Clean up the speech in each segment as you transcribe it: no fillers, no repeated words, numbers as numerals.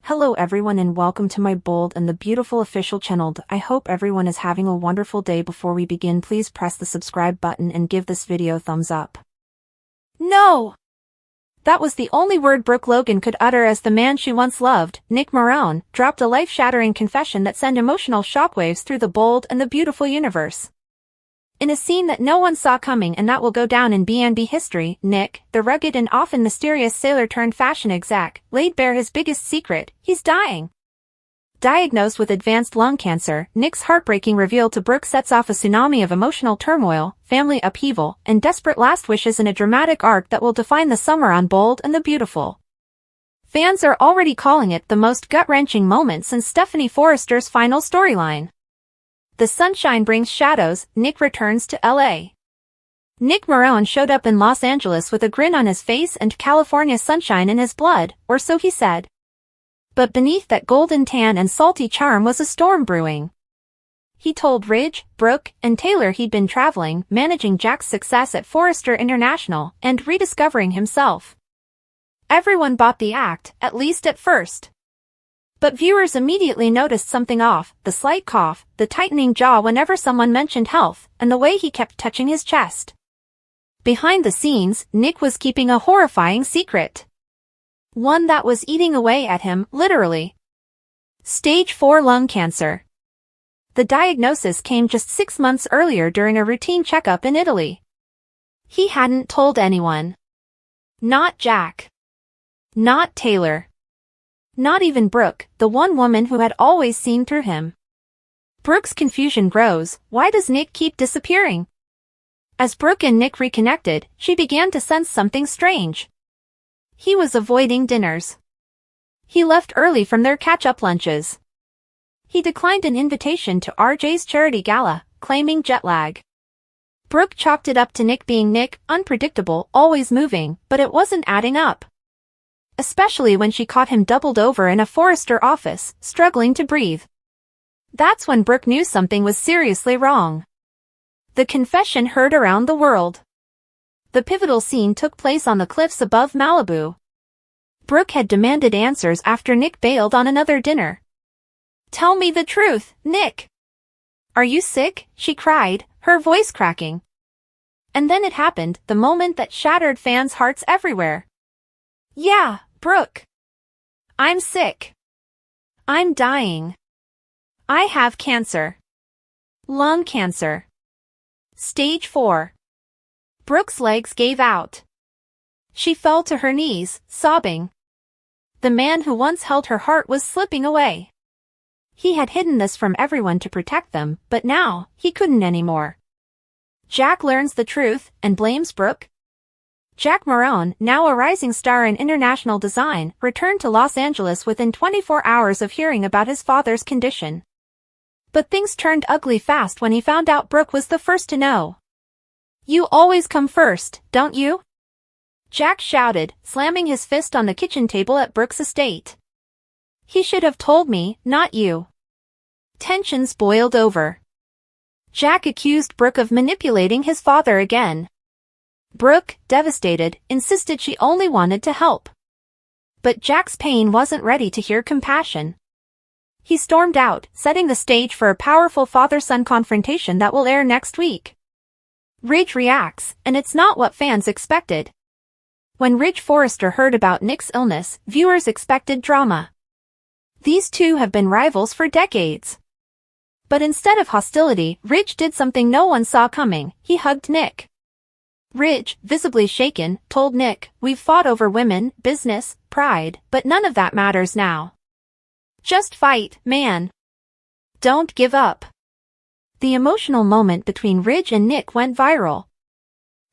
Hello everyone and welcome to my bold and the beautiful official channel. I hope everyone is having a wonderful day. Before we begin, please press the subscribe button and give this video a thumbs up. No! That was the only word Brooke Logan could utter as the man she once loved, Nick Marone, dropped a life-shattering confession that sent emotional shockwaves through the bold and the beautiful universe. In a scene that no one saw coming and that will go down in B&B history, Nick, the rugged and often mysterious sailor-turned-fashion exec, laid bare his biggest secret: he's dying. Diagnosed with advanced lung cancer, Nick's heartbreaking reveal to Brooke sets off a tsunami of emotional turmoil, family upheaval, and desperate last wishes in a dramatic arc that will define the summer on Bold and the Beautiful. Fans are already calling it the most gut-wrenching moment since Stephanie Forrester's final storyline. The sunshine brings shadows. Nick returns to LA. Nick Marone showed up in Los Angeles with a grin on his face and California sunshine in his blood, or so he said. But beneath that golden tan and salty charm was a storm brewing. He told Ridge, Brooke, and Taylor he'd been traveling, managing Jack's success at Forrester International, and rediscovering himself. Everyone bought the act, at least at first. But viewers immediately noticed something off: the slight cough, the tightening jaw whenever someone mentioned health, and the way he kept touching his chest. Behind the scenes, Nick was keeping a horrifying secret. One that was eating away at him, literally. Stage 4 lung cancer. The diagnosis came just 6 months earlier during a routine checkup in Italy. He hadn't told anyone. Not Jack. Not Taylor. Not even Brooke, the one woman who had always seen through him. Brooke's confusion grows. Why does Nick keep disappearing? As Brooke and Nick reconnected, she began to sense something strange. He was avoiding dinners. He left early from their catch-up lunches. He declined an invitation to RJ's charity gala, claiming jet lag. Brooke chalked it up to Nick being Nick, unpredictable, always moving, but it wasn't adding up. Especially when she caught him doubled over in a Forrester office, struggling to breathe. That's when Brooke knew something was seriously wrong. The confession heard around the world. The pivotal scene took place on the cliffs above Malibu. Brooke had demanded answers after Nick bailed on another dinner. "Tell me the truth, Nick. Are you sick?" she cried, her voice cracking. And then it happened, the moment that shattered fans' hearts everywhere. "Yeah, Brooke. I'm sick. I'm dying. I have cancer. Lung cancer. Stage 4. Brooke's legs gave out. She fell to her knees, sobbing. The man who once held her heart was slipping away. He had hidden this from everyone to protect them, but now, he couldn't anymore. Jack learns the truth and blames Brooke. Jack Marone, now a rising star in international design, returned to Los Angeles within 24 hours of hearing about his father's condition. But things turned ugly fast when he found out Brooke was the first to know. "You always come first, don't you?" Jack shouted, slamming his fist on the kitchen table at Brooke's estate. "He should have told me, not you." Tensions boiled over. Jack accused Brooke of manipulating his father again. Brooke, devastated, insisted she only wanted to help. But Jack's pain wasn't ready to hear compassion. He stormed out, setting the stage for a powerful father-son confrontation that will air next week. Ridge reacts, and it's not what fans expected. When Ridge Forrester heard about Nick's illness, viewers expected drama. These two have been rivals for decades. But instead of hostility, Ridge did something no one saw coming: he hugged Nick. Ridge, visibly shaken, told Nick, "We've fought over women, business, pride, but none of that matters now. Just fight, man. Don't give up." The emotional moment between Ridge and Nick went viral.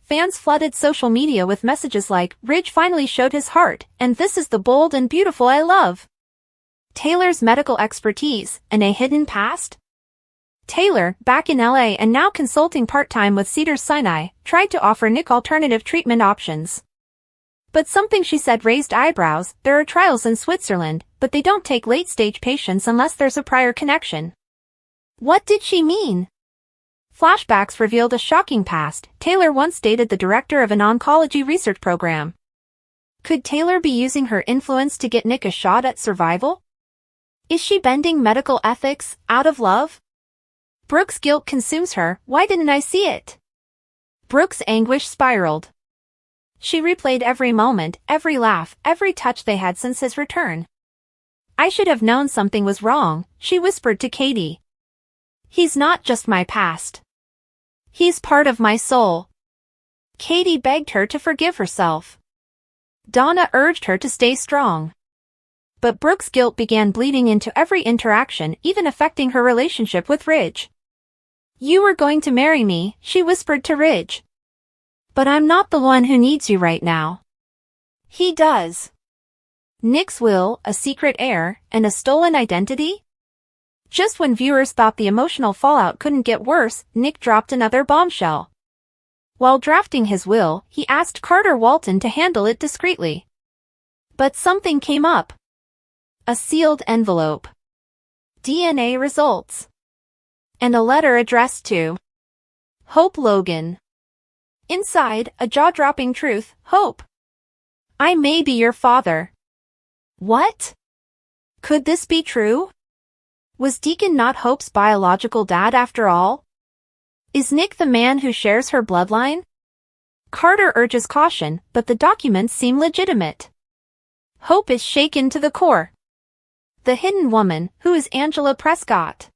Fans flooded social media with messages like, "Ridge finally showed his heart, and this is the bold and beautiful I love." Taylor's medical expertise, and a hidden past? Taylor, back in LA and now consulting part-time with Cedars-Sinai, tried to offer Nick alternative treatment options. But something she said raised eyebrows. There are trials in Switzerland, but they don't take late-stage patients unless there's a prior connection. What did she mean? Flashbacks revealed a shocking past. Taylor once dated the director of an oncology research program. Could Taylor be using her influence to get Nick a shot at survival? Is she bending medical ethics out of love? Brooke's guilt consumes her. Why didn't I see it? Brooke's anguish spiraled. She replayed every moment, every laugh, every touch they had since his return. I should have known something was wrong, she whispered to Katie. He's not just my past. He's part of my soul. Katie begged her to forgive herself. Donna urged her to stay strong. But Brooke's guilt began bleeding into every interaction, even affecting her relationship with Ridge. You were going to marry me, she whispered to Ridge. But I'm not the one who needs you right now. He does. Nick's will, a secret heir, and a stolen identity? Just when viewers thought the emotional fallout couldn't get worse, Nick dropped another bombshell. While drafting his will, he asked Carter Walton to handle it discreetly. But something came up. A sealed envelope. DNA results. And a letter addressed to Hope Logan. Inside, a jaw-dropping truth. Hope. I may be your father. What? Could this be true? Was Deacon not Hope's biological dad after all? Is Nick the man who shares her bloodline? Carter urges caution, but the documents seem legitimate. Hope is shaken to the core. The hidden woman, who is Angela Prescott.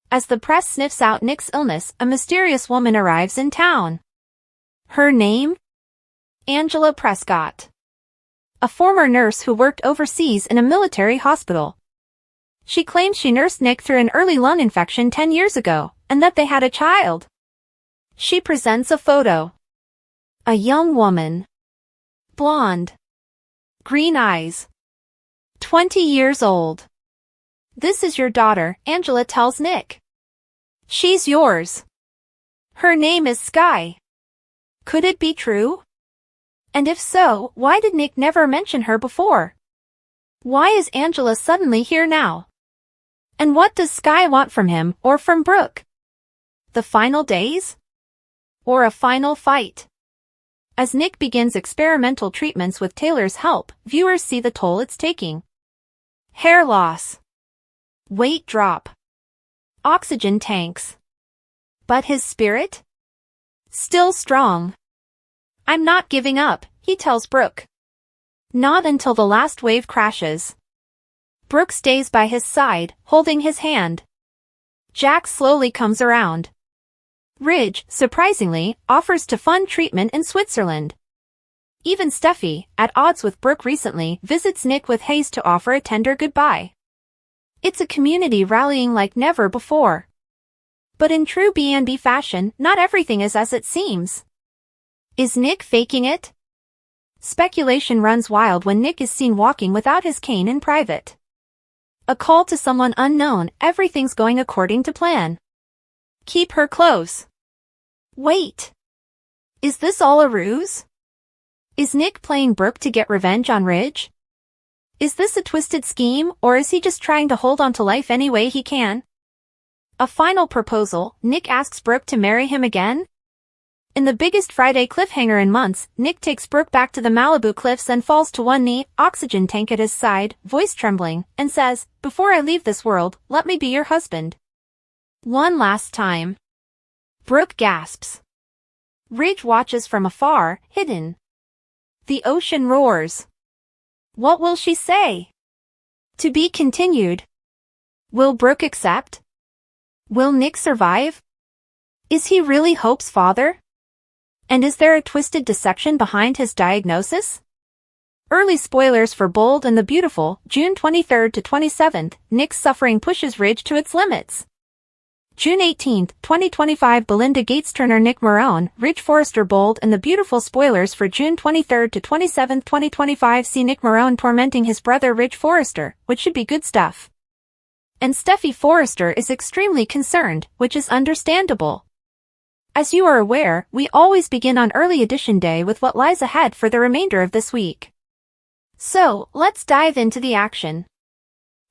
As the press sniffs out Nick's illness, a mysterious woman arrives in town. Her name? Angela Prescott. A former nurse who worked overseas in a military hospital. She claims she nursed Nick through an early lung infection 10 years ago, and that they had a child. She presents a photo. A young woman. Blonde. Green eyes. 20 years old. This is your daughter, Angela tells Nick. She's yours. Her name is Sky. Could it be true? And if so, why did Nick never mention her before? Why is Angela suddenly here now? And what does Sky want from him, or from Brooke? The final days? Or a final fight? As Nick begins experimental treatments with Taylor's help, viewers see the toll it's taking. Hair loss. Weight drop. Oxygen tanks. But his spirit? Still strong. I'm not giving up, he tells Brooke. Not until the last wave crashes. Brooke stays by his side, holding his hand. Jack slowly comes around. Ridge, surprisingly, offers to fund treatment in Switzerland. Even Steffi, at odds with Brooke recently, visits Nick with Hayes to offer a tender goodbye. It's a community rallying like never before. But in true B&B fashion, not everything is as it seems. Is Nick faking it? Speculation runs wild when Nick is seen walking without his cane in private. A call to someone unknown, everything's going according to plan. Keep her close. Wait. Is this all a ruse? Is Nick playing Brooke to get revenge on Ridge? Is this a twisted scheme, or is he just trying to hold on to life any way he can? A final proposal, Nick asks Brooke to marry him again? In the biggest Friday cliffhanger in months, Nick takes Brooke back to the Malibu cliffs and falls to one knee, oxygen tank at his side, voice trembling, and says, "Before I leave this world, let me be your husband." One last time. Brooke gasps. Ridge watches from afar, hidden. The ocean roars. What will she say? To be continued. Will Brooke accept? Will Nick survive? Is he really Hope's father? And is there a twisted deception behind his diagnosis? Early spoilers for Bold and the Beautiful, June 23rd to 27th, Nick's suffering pushes Ridge to its limits. June 18th, 2025 Belinda Gates Turner Nick Marone, Ridge Forrester Bold and the Beautiful spoilers for June 23rd to 27th 2025 see Nick Marone tormenting his brother Ridge Forrester, which should be good stuff. And Steffi Forrester is extremely concerned, which is understandable. As you are aware, we always begin on early edition day with what lies ahead for the remainder of this week. So, let's dive into the action.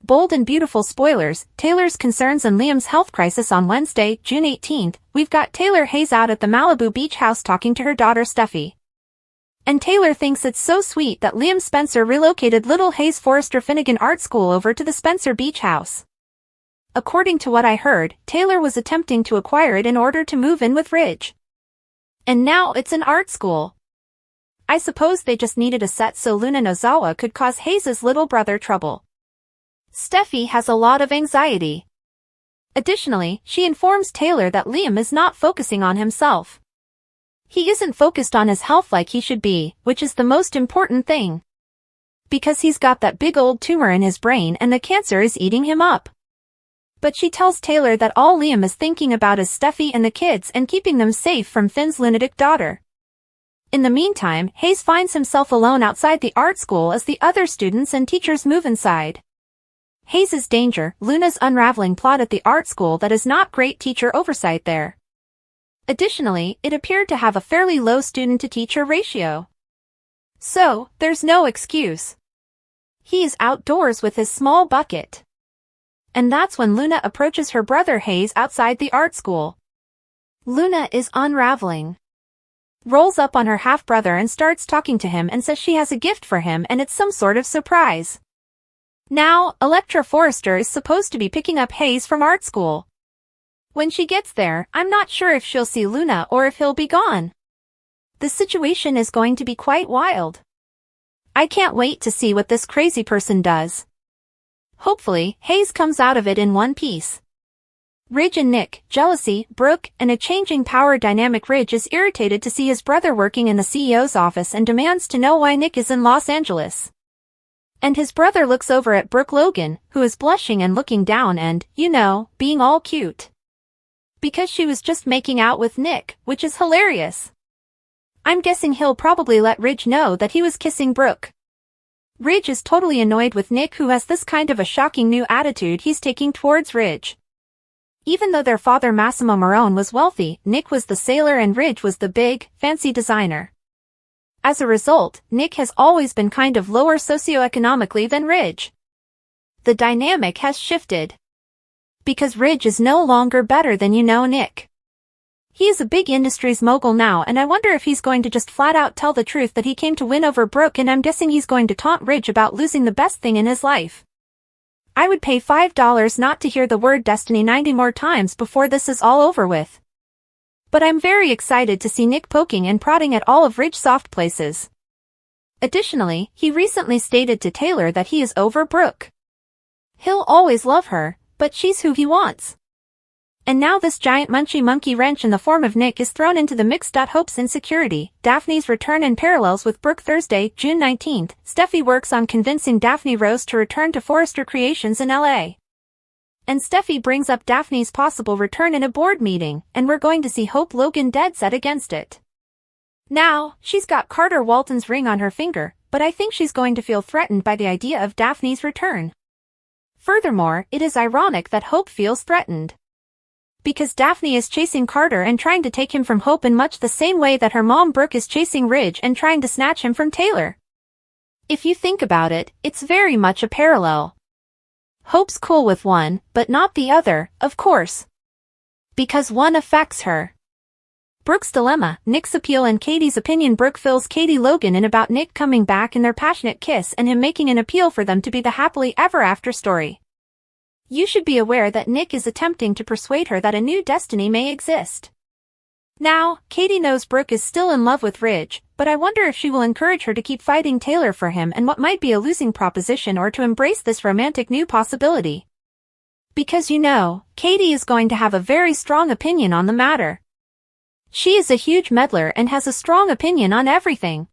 Bold and Beautiful spoilers, Taylor's concerns and Liam's health crisis on Wednesday, June 18th, we've got Taylor Hayes out at the Malibu beach house talking to her daughter Steffi. And Taylor thinks it's so sweet that Liam Spencer relocated little Hayes Forrester Finnegan Art School over to the Spencer Beach house. According to what I heard, Taylor was attempting to acquire it in order to move in with Ridge. And now it's an art school. I suppose they just needed a set so Luna Nozawa could cause Hayes' little brother trouble. Steffi has a lot of anxiety. Additionally, she informs Taylor that Liam is not focusing on himself. He isn't focused on his health like he should be, which is the most important thing. Because he's got that big old tumor in his brain and the cancer is eating him up. But she tells Taylor that all Liam is thinking about is Steffi and the kids and keeping them safe from Finn's lunatic daughter. In the meantime, Hayes finds himself alone outside the art school as the other students and teachers move inside. Hayes' danger, Luna's unraveling plot at the art school that is not great teacher oversight there. Additionally, it appeared to have a fairly low student-to-teacher ratio. So, there's no excuse. He is outdoors with his small bucket. And that's when Luna approaches her brother Hayes outside the art school. Luna is unraveling. Rolls up on her half-brother and starts talking to him and says she has a gift for him and it's some sort of surprise. Now, Electra Forrester is supposed to be picking up Hayes from art school. When she gets there, I'm not sure if she'll see Luna or if he'll be gone. The situation is going to be quite wild. I can't wait to see what this crazy person does. Hopefully, Hayes comes out of it in one piece. Ridge and Nick, jealousy, Brooke, and a changing power dynamic. Ridge is irritated to see his brother working in the CEO's office and demands to know why Nick is in Los Angeles. And his brother looks over at Brooke Logan, who is blushing and looking down and, being all cute. Because she was just making out with Nick, which is hilarious. I'm guessing he'll probably let Ridge know that he was kissing Brooke. Ridge is totally annoyed with Nick, who has this kind of a shocking new attitude he's taking towards Ridge. Even though their father Massimo Marone was wealthy, Nick was the sailor and Ridge was the big, fancy designer. As a result, Nick has always been kind of lower socioeconomically than Ridge. The dynamic has shifted. Because Ridge is no longer better than Nick. He is a big industries mogul now, and I wonder if he's going to just flat out tell the truth that he came to win over Brooke, and I'm guessing he's going to taunt Ridge about losing the best thing in his life. I would pay $5 not to hear the word destiny 90 more times before this is all over with. But I'm very excited to see Nick poking and prodding at all of Ridge's soft places. Additionally, he recently stated to Taylor that he is over Brooke. He'll always love her, but she's who he wants. And now this giant munchy monkey wrench in the form of Nick is thrown into the mix. Hope's insecurity, Daphne's return and parallels with Brooke. Thursday, June 19th, Steffi works on convincing Daphne Rose to return to Forrester Creations in LA. And Steffi brings up Daphne's possible return in a board meeting, and we're going to see Hope Logan dead set against it. Now, she's got Carter Walton's ring on her finger, but I think she's going to feel threatened by the idea of Daphne's return. Furthermore, it is ironic that Hope feels threatened. Because Daphne is chasing Carter and trying to take him from Hope in much the same way that her mom Brooke is chasing Ridge and trying to snatch him from Taylor. If you think about it, it's very much a parallel. Hope's cool with one, but not the other, of course. Because one affects her. Brooke's dilemma, Nick's appeal and Katie's opinion. Brooke fills Katie Logan in about Nick coming back in their passionate kiss and him making an appeal for them to be the happily ever after story. You should be aware that Nick is attempting to persuade her that a new destiny may exist. Now, Katie knows Brooke is still in love with Ridge, but I wonder if she will encourage her to keep fighting Taylor for him and what might be a losing proposition, or to embrace this romantic new possibility. Because Katie is going to have a very strong opinion on the matter. She is a huge meddler and has a strong opinion on everything.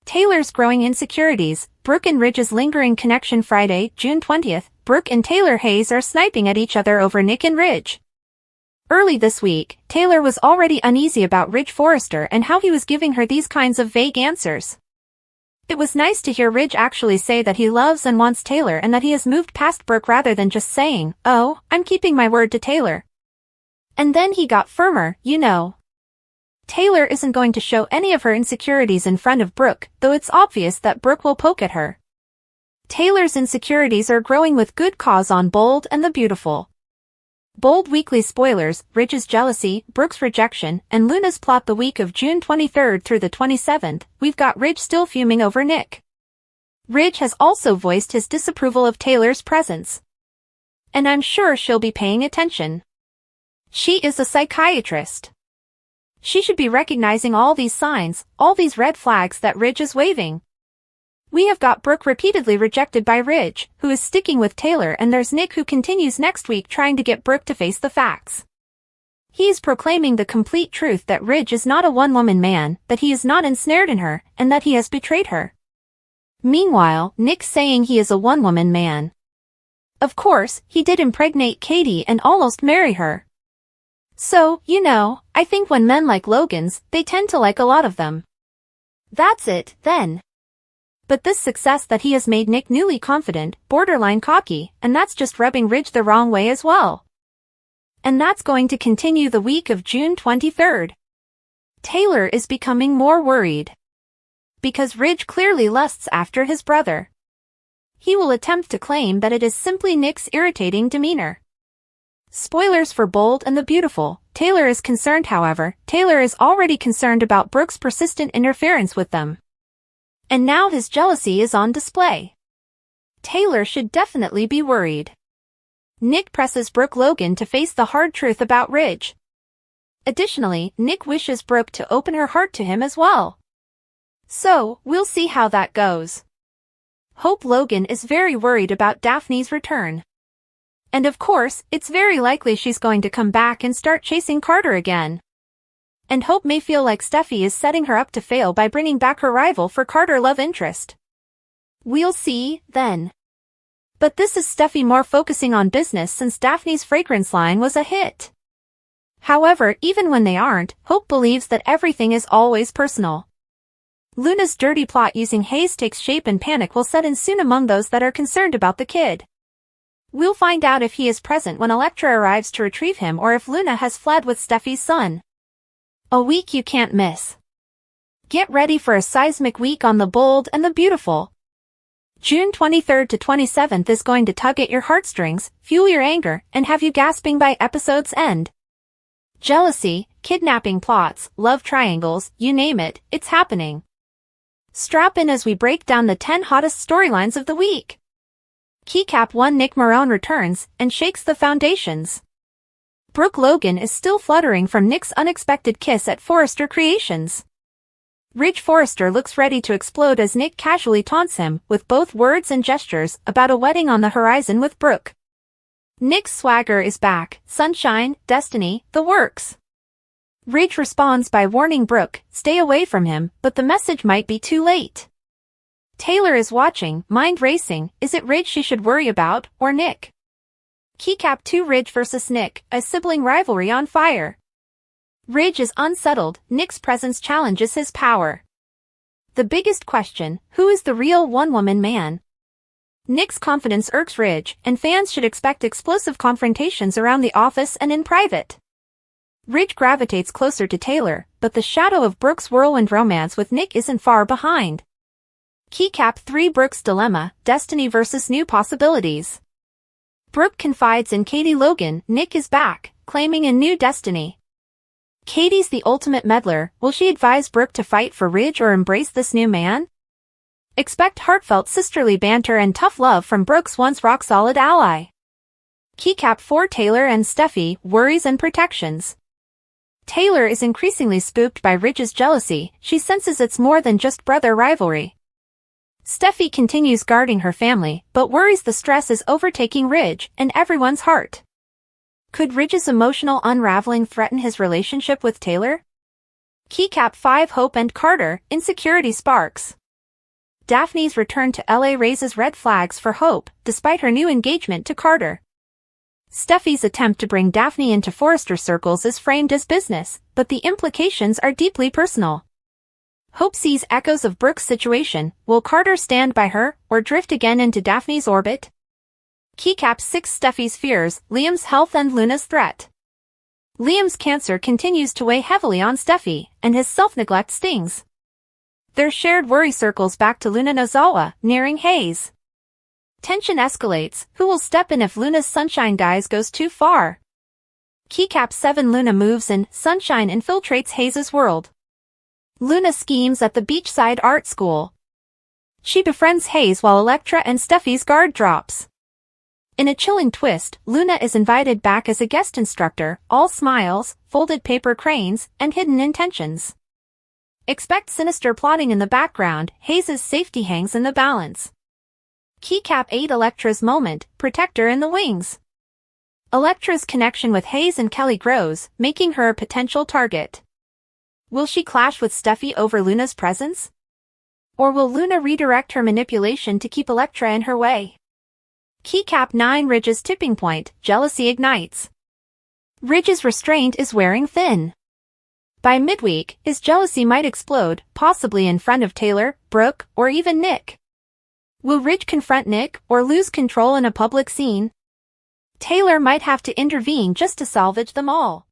Taylor's growing insecurities, Brooke and Ridge's lingering connection. Friday, June 20th, Brooke and Taylor Hayes are sniping at each other over Nick and Ridge. Early this week, Taylor was already uneasy about Ridge Forrester and how he was giving her these kinds of vague answers. It was nice to hear Ridge actually say that he loves and wants Taylor and that he has moved past Brooke rather than just saying, "Oh, I'm keeping my word to Taylor." And then he got firmer, Taylor isn't going to show any of her insecurities in front of Brooke, though it's obvious that Brooke will poke at her. Taylor's insecurities are growing with good cause on Bold and the Beautiful. Bold weekly spoilers, Ridge's jealousy, Brooke's rejection, and Luna's plot the week of June 23rd through the 27th, we've got Ridge still fuming over Nick. Ridge has also voiced his disapproval of Taylor's presence. And I'm sure she'll be paying attention. She is a psychiatrist. She should be recognizing all these signs, all these red flags that Ridge is waving. We have got Brooke repeatedly rejected by Ridge, who is sticking with Taylor, and there's Nick, who continues next week trying to get Brooke to face the facts. He's proclaiming the complete truth that Ridge is not a one-woman man, that he is not ensnared in her, and that he has betrayed her. Meanwhile, Nick's saying he is a one-woman man. Of course, he did impregnate Katie and almost marry her. So, I think when men like Logan's, they tend to like a lot of them. That's it, then. But this success that he has made Nick newly confident, borderline cocky, and that's just rubbing Ridge the wrong way as well. And that's going to continue the week of June 23rd. Taylor is becoming more worried. Because Ridge clearly lusts after his brother. He will attempt to claim that it is simply Nick's irritating demeanor. Spoilers for Bold and the Beautiful. Taylor is concerned, however. Taylor is already concerned about Brooke's persistent interference with them. And now his jealousy is on display. Taylor should definitely be worried. Nick presses Brooke Logan to face the hard truth about Ridge. Additionally, Nick wishes Brooke to open her heart to him as well. So, we'll see how that goes. Hope Logan is very worried about Daphne's return. And of course, it's very likely she's going to come back and start chasing Carter again. And Hope may feel like Steffi is setting her up to fail by bringing back her rival for Carter love interest. We'll see, then. But this is Steffi more focusing on business, since Daphne's fragrance line was a hit. However, even when they aren't, Hope believes that everything is always personal. Luna's dirty plot using Hayes takes shape, and panic will set in soon among those that are concerned about the kid. We'll find out if he is present when Elektra arrives to retrieve him, or if Luna has fled with Steffi's son. A week you can't miss. Get ready for a seismic week on The Bold and the Beautiful. June 23rd to 27th is going to tug at your heartstrings, fuel your anger, and have you gasping by episode's end. Jealousy, kidnapping plots, love triangles, you name it, it's happening. Strap in as we break down the 10 hottest storylines of the week. Keycap 1. Nick Marone returns and shakes the foundations. Brooke Logan is still fluttering from Nick's unexpected kiss at Forrester Creations. Ridge Forrester looks ready to explode as Nick casually taunts him, with both words and gestures, about a wedding on the horizon with Brooke. Nick's swagger is back, sunshine, destiny, the works. Ridge responds by warning Brooke, stay away from him, but the message might be too late. Taylor is watching, mind racing. Is it Ridge she should worry about, or Nick? Keycap 2. Ridge vs. Nick, a sibling rivalry on fire. Ridge is unsettled, Nick's presence challenges his power. The biggest question, who is the real one-woman man? Nick's confidence irks Ridge, and fans should expect explosive confrontations around the office and in private. Ridge gravitates closer to Taylor, but the shadow of Brooke's whirlwind romance with Nick isn't far behind. Keycap 3. Brooke's dilemma, destiny versus new possibilities. Brooke confides in Katie Logan, Nick is back, claiming a new destiny. Katie's the ultimate meddler. Will she advise Brooke to fight for Ridge or embrace this new man? Expect heartfelt sisterly banter and tough love from Brooke's once rock-solid ally. Keycap 4. Taylor and Steffi, worries and protections. Taylor is increasingly spooked by Ridge's jealousy. She senses it's more than just brother rivalry. Steffi continues guarding her family, but worries the stress is overtaking Ridge and everyone's heart. Could Ridge's emotional unraveling threaten his relationship with Taylor? Keycap 5. Hope and Carter, insecurity sparks. Daphne's return to LA raises red flags for Hope, despite her new engagement to Carter. Steffi's attempt to bring Daphne into Forrester circles is framed as business, but the implications are deeply personal. Hope sees echoes of Brooke's situation. Will Carter stand by her, or drift again into Daphne's orbit? Keycap 6. Steffi's fears, Liam's health and Luna's threat. Liam's cancer continues to weigh heavily on Steffi, and his self-neglect stings. Their shared worry circles back to Luna Nozawa, nearing Hayes. Tension escalates. Who will step in if Luna's sunshine guise goes too far? Keycap 7 Luna moves in, sunshine infiltrates Hayes' world. Luna schemes at the beachside art school. She befriends Hayes while Elektra and Steffi's guard drops. In a chilling twist, Luna is invited back as a guest instructor, all smiles, folded paper cranes, and hidden intentions. Expect sinister plotting in the background, Hayes' safety hangs in the balance. Keycap 8 Elektra's moment, protector in the wings. Elektra's connection with Hayes and Kelly grows, making her a potential target. Will she clash with Steffi over Luna's presence? Or will Luna redirect her manipulation to keep Elektra in her way? Keycap 9 Ridge's tipping point, jealousy ignites. Ridge's restraint is wearing thin. By midweek, his jealousy might explode, possibly in front of Taylor, Brooke, or even Nick. Will Ridge confront Nick or lose control in a public scene? Taylor might have to intervene just to salvage them all.